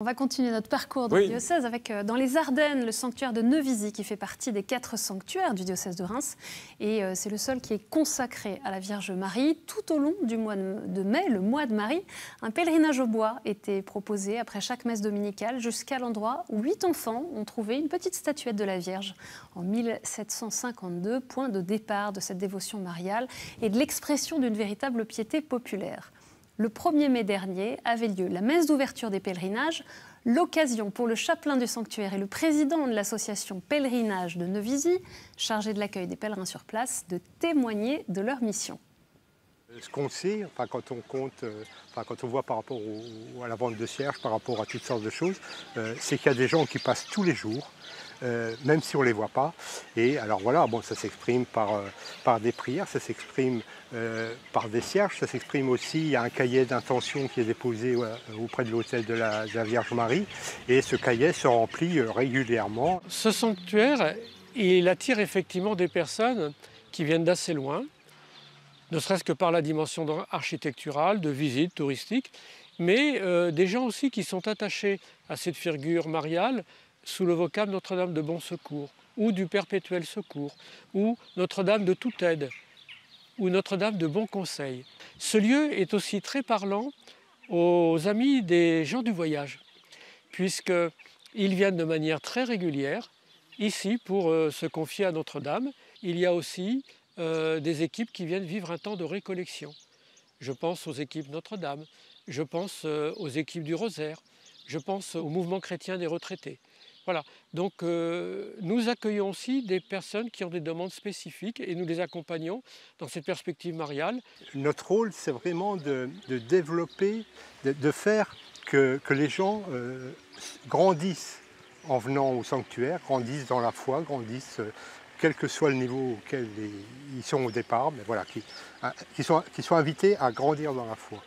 On va continuer notre parcours dans le diocèse avec, dans les Ardennes, le sanctuaire de Neuvisi qui fait partie des 4 sanctuaires du diocèse de Reims. Et c'est le seul qui est consacré à la Vierge Marie. Tout au long du mois de mai, le mois de Marie, un pèlerinage au bois était proposé après chaque messe dominicale jusqu'à l'endroit où 8 enfants ont trouvé une petite statuette de la Vierge en 1752, point de départ de cette dévotion mariale et de l'expression d'une véritable piété populaire. Le 1er mai dernier avait lieu la messe d'ouverture des pèlerinages, l'occasion pour le chapelain du sanctuaire et le président de l'association Pèlerinage de Neuvisi, chargé de l'accueil des pèlerins sur place, de témoigner de leur mission. Ce qu'on sait, quand on compte, quand on voit par rapport à la vente de cierges, par rapport à toutes sortes de choses, c'est qu'il y a des gens qui passent tous les jours, même si on ne les voit pas. Et alors voilà, bon, ça s'exprime par des prières, ça s'exprime par des cierges, ça s'exprime aussi, il y a un cahier d'intention qui est déposé auprès de l'autel de la Vierge Marie, et ce cahier se remplit régulièrement. Ce sanctuaire, il attire effectivement des personnes qui viennent d'assez loin, ne serait-ce que par la dimension architecturale, de visite touristique, mais des gens aussi qui sont attachés à cette figure mariale sous le vocable Notre-Dame de Bon Secours, ou du Perpétuel Secours, ou Notre-Dame de Toute Aide, ou Notre-Dame de Bon Conseil. Ce lieu est aussi très parlant aux amis des gens du voyage, puisqu'ils viennent de manière très régulière ici pour se confier à Notre-Dame. Il y a aussi des équipes qui viennent vivre un temps de récollection. Je pense aux équipes Notre-Dame, je pense aux équipes du Rosaire, je pense au mouvement chrétien des retraités. Voilà, donc nous accueillons aussi des personnes qui ont des demandes spécifiques et nous les accompagnons dans cette perspective mariale. Notre rôle, c'est vraiment de développer, de faire que les gens grandissent en venant au sanctuaire, grandissent dans la foi, grandissent quel que soit le niveau auquel ils sont au départ, mais voilà, qui soient invités à grandir dans la foi.